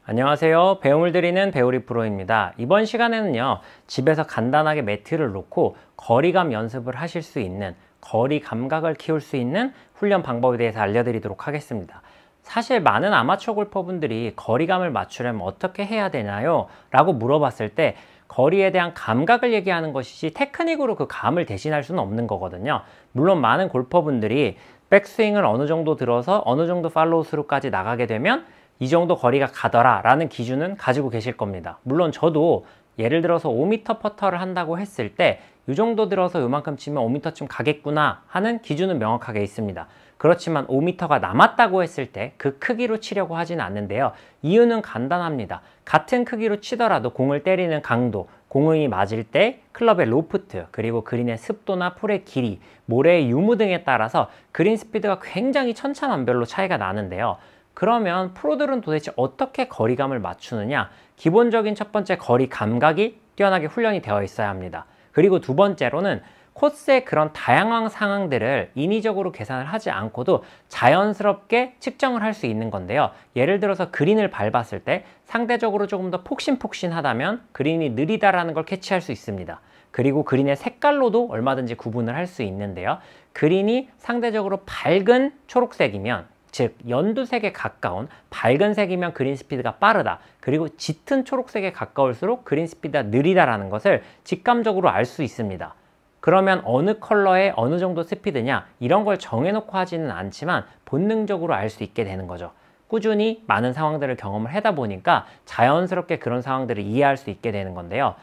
안녕하세요. 배움을 드리는 배우리 프로입니다. 이번 시간에는요, 집에서 간단하게 매트를 놓고 거리감 연습을 하실 수 있는, 거리 감각을 키울 수 있는 훈련 방법에 대해서 알려드리도록 하겠습니다. 사실 많은 아마추어 골퍼분들이 거리감을 맞추려면 어떻게 해야 되나요? 라고 물어봤을 때 거리에 대한 감각을 얘기하는 것이지 테크닉으로 그 감을 대신할 수는 없는 거거든요. 물론 많은 골퍼분들이 백스윙을 어느 정도 들어서 어느 정도 팔로우 스루까지 나가게 되면 이 정도 거리가 가더라 라는 기준은 가지고 계실 겁니다. 물론 저도 예를 들어서 5m 퍼터를 한다고 했을 때 이 정도 들어서 이만큼 치면 5m쯤 가겠구나 하는 기준은 명확하게 있습니다. 그렇지만 5m가 남았다고 했을 때 그 크기로 치려고 하지는 않는데요. 이유는 간단합니다. 같은 크기로 치더라도 공을 때리는 강도, 공이 맞을 때 클럽의 로프트, 그리고 그린의 습도나 풀의 길이, 모래의 유무 등에 따라서 그린 스피드가 굉장히 천차만별로 차이가 나는데요. 그러면 프로들은 도대체 어떻게 거리감을 맞추느냐? 기본적인 첫 번째 거리 감각이 뛰어나게 훈련이 되어 있어야 합니다. 그리고 두 번째로는 코스의 그런 다양한 상황들을 인위적으로 계산을 하지 않고도 자연스럽게 측정을 할 수 있는 건데요. 예를 들어서 그린을 밟았을 때 상대적으로 조금 더 폭신폭신하다면 그린이 느리다라는 걸 캐치할 수 있습니다. 그리고 그린의 색깔로도 얼마든지 구분을 할 수 있는데요. 그린이 상대적으로 밝은 초록색이면, 즉 연두색에 가까운 밝은 색이면 그린 스피드가 빠르다, 그리고 짙은 초록색에 가까울수록 그린 스피드가 느리다라는 것을 직감적으로 알 수 있습니다. 그러면 어느 컬러에 어느 정도 스피드냐, 이런 걸 정해놓고 하지는 않지만 본능적으로 알 수 있게 되는 거죠. 꾸준히 많은 상황들을 경험을 하다 보니까 자연스럽게 그런 상황들을 이해할 수 있게 되는 건데요.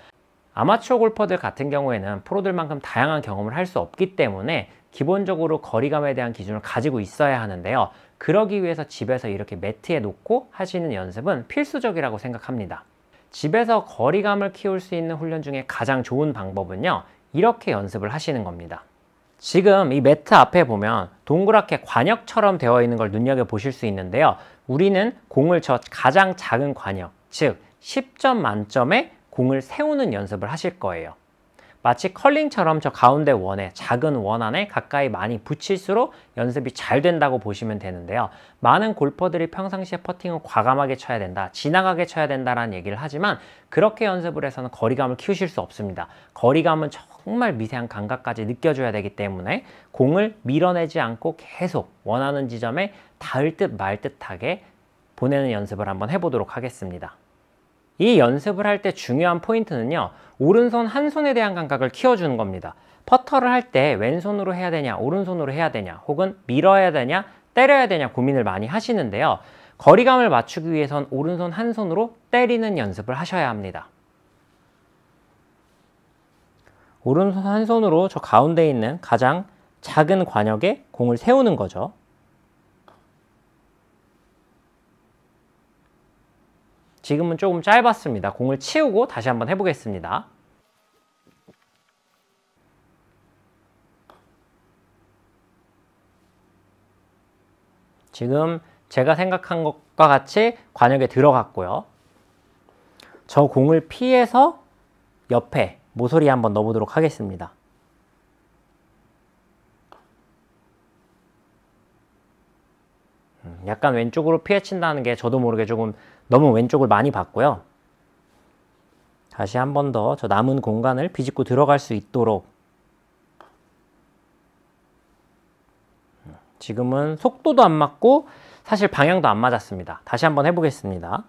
아마추어 골퍼들 같은 경우에는 프로들만큼 다양한 경험을 할 수 없기 때문에 기본적으로 거리감에 대한 기준을 가지고 있어야 하는데요. 그러기 위해서 집에서 이렇게 매트에 놓고 하시는 연습은 필수적이라고 생각합니다. 집에서 거리감을 키울 수 있는 훈련 중에 가장 좋은 방법은요, 이렇게 연습을 하시는 겁니다. 지금 이 매트 앞에 보면 동그랗게 관역처럼 되어 있는 걸 눈여겨보실 수 있는데요. 우리는 공을 저 가장 작은 관역, 즉 10점 만점에 공을 세우는 연습을 하실 거예요. 마치 컬링처럼 저 가운데 원에, 작은 원 안에 가까이 많이 붙일수록 연습이 잘 된다고 보시면 되는데요. 많은 골퍼들이 평상시에 퍼팅을 과감하게 쳐야 된다, 지나가게 쳐야 된다라는 얘기를 하지만 그렇게 연습을 해서는 거리감을 키우실 수 없습니다. 거리감은 정말 미세한 감각까지 느껴줘야 되기 때문에 공을 밀어내지 않고 계속 원하는 지점에 닿을 듯 말 듯하게 보내는 연습을 한번 해보도록 하겠습니다. 이 연습을 할 때 중요한 포인트는요, 오른손 한 손에 대한 감각을 키워주는 겁니다. 퍼터를 할 때 왼손으로 해야 되냐, 오른손으로 해야 되냐, 혹은 밀어야 되냐, 때려야 되냐 고민을 많이 하시는데요. 거리감을 맞추기 위해선 오른손 한 손으로 때리는 연습을 하셔야 합니다. 오른손 한 손으로 저 가운데 있는 가장 작은 관역에 공을 세우는 거죠. 지금은 조금 짧았습니다. 공을 치우고 다시 한번 해보겠습니다. 지금 제가 생각한 것과 같이 관역에 들어갔고요. 저 공을 피해서 옆에 모서리에 한번 넣어보도록 하겠습니다. 약간 왼쪽으로 피해 친다는 게 저도 모르게 조금 너무 왼쪽을 많이 봤고요. 다시 한 번 더 저 남은 공간을 비집고 들어갈 수 있도록. 지금은 속도도 안 맞고 사실 방향도 안 맞았습니다. 다시 한번 해보겠습니다.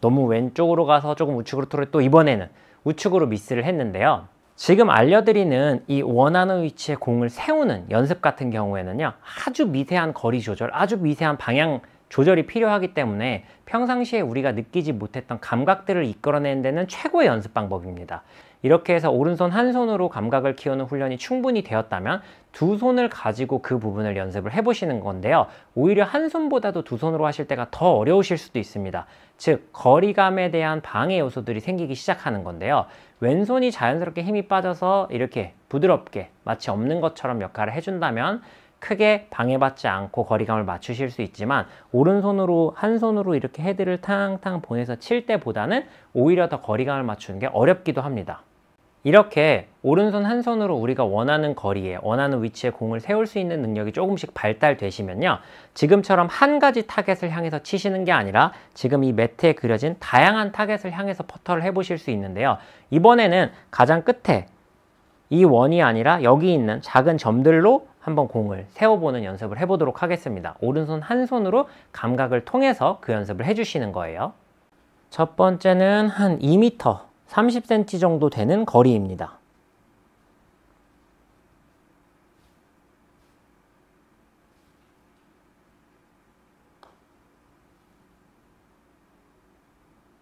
너무 왼쪽으로 가서 조금 우측으로 털어 또 이번에는 우측으로 미스를 했는데요. 지금 알려드리는 이 원하는 위치에 공을 세우는 연습 같은 경우에는요, 아주 미세한 거리 조절, 아주 미세한 방향 조절이 필요하기 때문에 평상시에 우리가 느끼지 못했던 감각들을 이끌어내는 데는 최고의 연습 방법입니다. 이렇게 해서 오른손 한 손으로 감각을 키우는 훈련이 충분히 되었다면 두 손을 가지고 그 부분을 연습을 해보시는 건데요. 오히려 한 손보다도 두 손으로 하실 때가 더 어려우실 수도 있습니다. 즉, 거리감에 대한 방해 요소들이 생기기 시작하는 건데요. 왼손이 자연스럽게 힘이 빠져서 이렇게 부드럽게 마치 없는 것처럼 역할을 해준다면 크게 방해받지 않고 거리감을 맞추실 수 있지만, 오른손으로 한 손으로 이렇게 헤드를 탕탕 보내서 칠 때보다는 오히려 더 거리감을 맞추는 게 어렵기도 합니다. 이렇게 오른손 한 손으로 우리가 원하는 거리에 원하는 위치에 공을 세울 수 있는 능력이 조금씩 발달되시면요, 지금처럼 한 가지 타겟을 향해서 치시는 게 아니라 지금 이 매트에 그려진 다양한 타겟을 향해서 퍼터를 해보실 수 있는데요, 이번에는 가장 끝에 이 원이 아니라 여기 있는 작은 점들로 한번 공을 세워보는 연습을 해보도록 하겠습니다. 오른손 한 손으로 감각을 통해서 그 연습을 해주시는 거예요. 첫 번째는 한 2m, 30cm 정도 되는 거리입니다.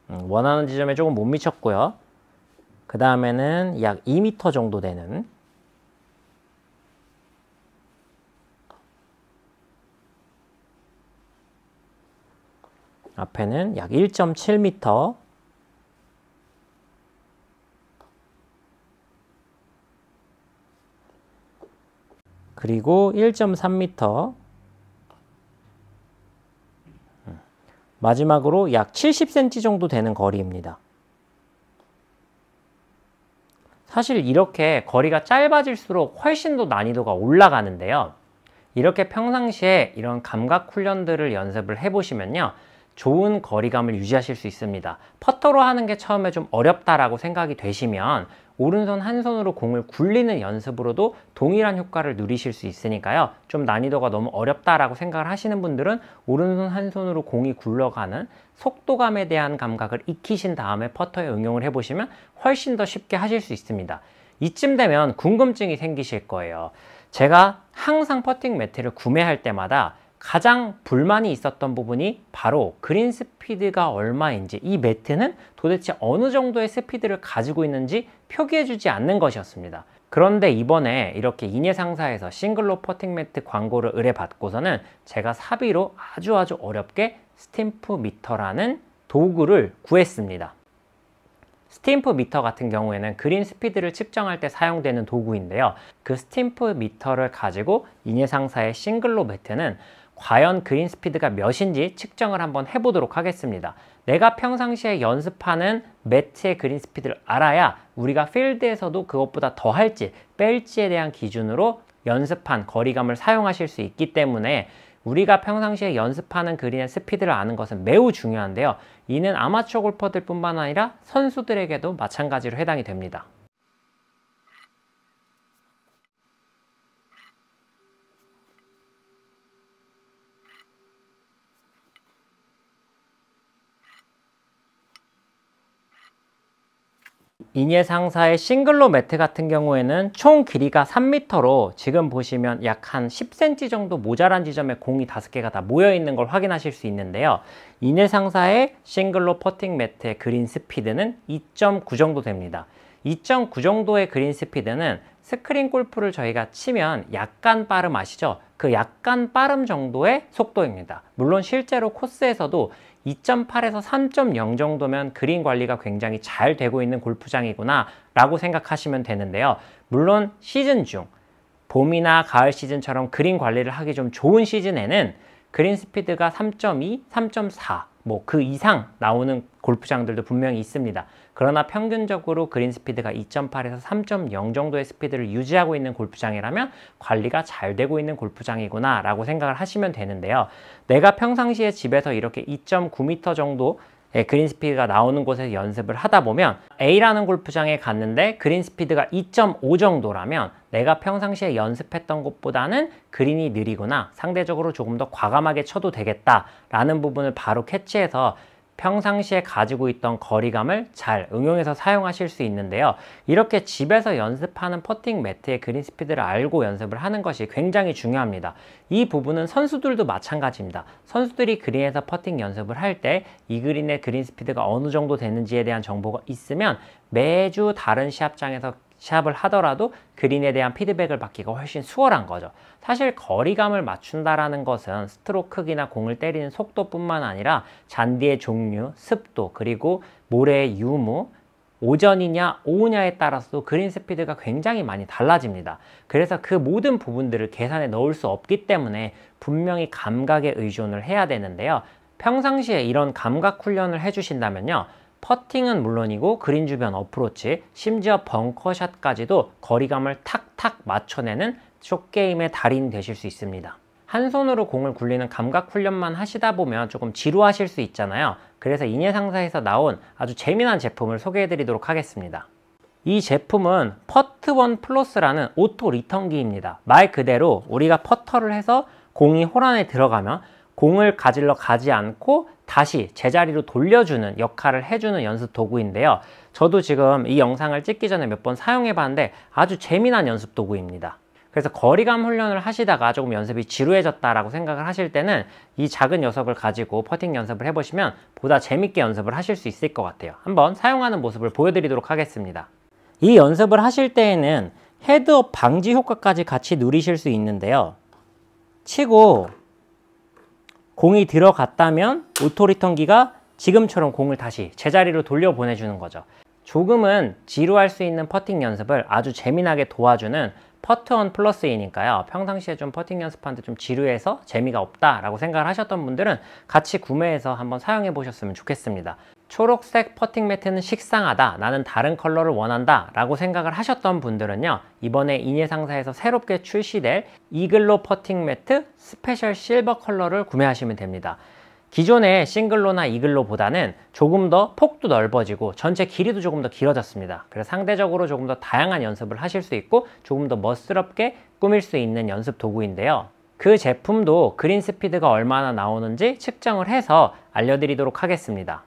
원하는 지점에 조금 못 미쳤고요. 그 다음에는 약 2m 정도 되는, 앞에는 약 1.7m, 그리고 1.3m, 마지막으로 약 70cm 정도 되는 거리입니다. 사실 이렇게 거리가 짧아질수록 훨씬 더 난이도가 올라가는데요, 이렇게 평상시에 이런 감각 훈련들을 연습을 해보시면요, 좋은 거리감을 유지하실 수 있습니다. 퍼터로 하는 게 처음에 좀 어렵다라고 생각이 되시면 오른손 한 손으로 공을 굴리는 연습으로도 동일한 효과를 누리실 수 있으니까요, 좀 난이도가 너무 어렵다라고 생각을 하시는 분들은 오른손 한 손으로 공이 굴러가는 속도감에 대한 감각을 익히신 다음에 퍼터에 응용을 해보시면 훨씬 더 쉽게 하실 수 있습니다. 이쯤 되면 궁금증이 생기실 거예요. 제가 항상 퍼팅 매트를 구매할 때마다 가장 불만이 있었던 부분이 바로 그린 스피드가 얼마인지, 이 매트는 도대체 어느 정도의 스피드를 가지고 있는지 표기해주지 않는 것이었습니다. 그런데 이번에 이렇게 인예 상사에서 싱글로 퍼팅 매트 광고를 의뢰받고서는 제가 사비로 아주 어렵게 스탬프 미터라는 도구를 구했습니다. 스탬프 미터 같은 경우에는 그린 스피드를 측정할 때 사용되는 도구인데요, 그 스탬프 미터를 가지고 인예 상사의 싱글로 매트는 과연 그린 스피드가 몇인지 측정을 한번 해보도록 하겠습니다. 내가 평상시에 연습하는 매트의 그린 스피드를 알아야 우리가 필드에서도 그것보다 더 할지 뺄지에 대한 기준으로 연습한 거리감을 사용하실 수 있기 때문에 우리가 평상시에 연습하는 그린의 스피드를 아는 것은 매우 중요한데요, 이는 아마추어 골퍼들 뿐만 아니라 선수들에게도 마찬가지로 해당이 됩니다. 인예 상사의 싱글로 매트 같은 경우에는 총 길이가 3m로 지금 보시면 약 한 10cm 정도 모자란 지점에 공이 5개가 다 모여 있는 걸 확인하실 수 있는데요, 인예 상사의 싱글로 퍼팅 매트의 그린 스피드는 2.9 정도 됩니다. 2.9 정도의 그린 스피드는 스크린 골프를 저희가 치면 약간 빠름 아시죠? 그 약간 빠름 정도의 속도입니다. 물론 실제로 코스에서도 2.8에서 3.0 정도면 그린 관리가 굉장히 잘 되고 있는 골프장이구나 라고 생각하시면 되는데요, 물론 시즌 중 봄이나 가을 시즌처럼 그린 관리를 하기 좀 좋은 시즌에는 그린 스피드가 3.2, 3.4 뭐 그 이상 나오는 골프장들도 분명히 있습니다. 그러나 평균적으로 그린 스피드가 2.8에서 3.0 정도의 스피드를 유지하고 있는 골프장이라면 관리가 잘 되고 있는 골프장이구나 라고 생각을 하시면 되는데요, 내가 평상시에 집에서 이렇게 2.9m 정도 그린 스피드가 나오는 곳에서 연습을 하다 보면 A라는 골프장에 갔는데 그린 스피드가 2.5 정도라면 내가 평상시에 연습했던 것보다는 그린이 느리구나, 상대적으로 조금 더 과감하게 쳐도 되겠다라는 부분을 바로 캐치해서 평상시에 가지고 있던 거리감을 잘 응용해서 사용하실 수 있는데요, 이렇게 집에서 연습하는 퍼팅 매트의 그린 스피드를 알고 연습을 하는 것이 굉장히 중요합니다. 이 부분은 선수들도 마찬가지입니다. 선수들이 그린에서 퍼팅 연습을 할 때 이 그린의 그린 스피드가 어느 정도 되는지에 대한 정보가 있으면 매주 다른 시합장에서 시합을 하더라도 그린에 대한 피드백을 받기가 훨씬 수월한 거죠. 사실 거리감을 맞춘다라는 것은 스트로크 크기나 공을 때리는 속도뿐만 아니라 잔디의 종류, 습도, 그리고 모래의 유무, 오전이냐 오후냐에 따라서도 그린 스피드가 굉장히 많이 달라집니다. 그래서 그 모든 부분들을 계산에 넣을 수 없기 때문에 분명히 감각에 의존을 해야 되는데요, 평상시에 이런 감각 훈련을 해주신다면요, 퍼팅은 물론이고 그린 주변 어프로치, 심지어 벙커샷까지도 거리감을 탁탁 맞춰내는 숏게임의 달인 되실 수 있습니다. 한 손으로 공을 굴리는 감각 훈련만 하시다 보면 조금 지루하실 수 있잖아요. 그래서 인예상사에서 나온 아주 재미난 제품을 소개해 드리도록 하겠습니다. 이 제품은 퍼트1 플러스라는 오토 리턴기입니다. 말 그대로 우리가 퍼터를 해서 공이 홀 안에 들어가면 공을 가지러 가지 않고 다시 제자리로 돌려주는 역할을 해주는 연습 도구인데요. 저도 지금 이 영상을 찍기 전에 몇 번 사용해 봤는데 아주 재미난 연습 도구입니다. 그래서 거리감 훈련을 하시다가 조금 연습이 지루해졌다라고 생각을 하실 때는 이 작은 녀석을 가지고 퍼팅 연습을 해보시면 보다 재밌게 연습을 하실 수 있을 것 같아요. 한번 사용하는 모습을 보여드리도록 하겠습니다. 이 연습을 하실 때에는 헤드업 방지 효과까지 같이 누리실 수 있는데요. 치고 공이 들어갔다면 오토 리턴기가 지금처럼 공을 다시 제자리로 돌려보내주는 거죠. 조금은 지루할 수 있는 퍼팅 연습을 아주 재미나게 도와주는 퍼트1 플러스이니까요. 평상시에 좀 퍼팅 연습하는데 좀 지루해서 재미가 없다라고 생각을 하셨던 분들은 같이 구매해서 한번 사용해 보셨으면 좋겠습니다. 초록색 퍼팅 매트는 식상하다, 나는 다른 컬러를 원한다 라고 생각을 하셨던 분들은요, 이번에 인예상사에서 새롭게 출시될 이글로 퍼팅 매트 스페셜 실버 컬러를 구매하시면 됩니다. 기존의 싱글로나 이글로보다는 조금 더 폭도 넓어지고 전체 길이도 조금 더 길어졌습니다. 그래서 상대적으로 조금 더 다양한 연습을 하실 수 있고 조금 더 멋스럽게 꾸밀 수 있는 연습 도구인데요. 그 제품도 그린 스피드가 얼마나 나오는지 측정을 해서 알려드리도록 하겠습니다.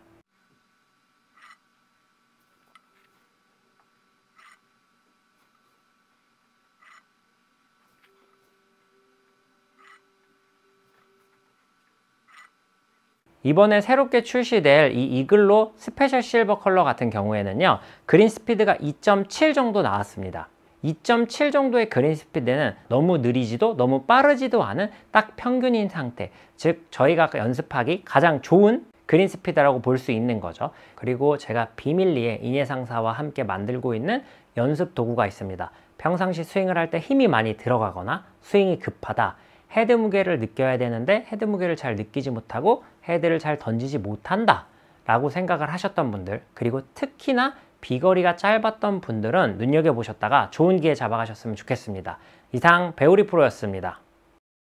이번에 새롭게 출시될 이 이글로 스페셜 실버 컬러 같은 경우에는요, 그린 스피드가 2.7 정도 나왔습니다. 2.7 정도의 그린 스피드는 너무 느리지도 너무 빠르지도 않은 딱 평균인 상태, 즉 저희가 연습하기 가장 좋은 그린 스피드라고 볼 수 있는 거죠. 그리고 제가 비밀리에 인예상사와 함께 만들고 있는 연습 도구가 있습니다. 평상시 스윙을 할 때 힘이 많이 들어가거나 스윙이 급하다, 헤드 무게를 느껴야 되는데 헤드 무게를 잘 느끼지 못하고 헤드를 잘 던지지 못한다 라고 생각을 하셨던 분들, 그리고 특히나 비거리가 짧았던 분들은 눈여겨보셨다가 좋은 기회 잡아가셨으면 좋겠습니다. 이상 배우리 프로였습니다.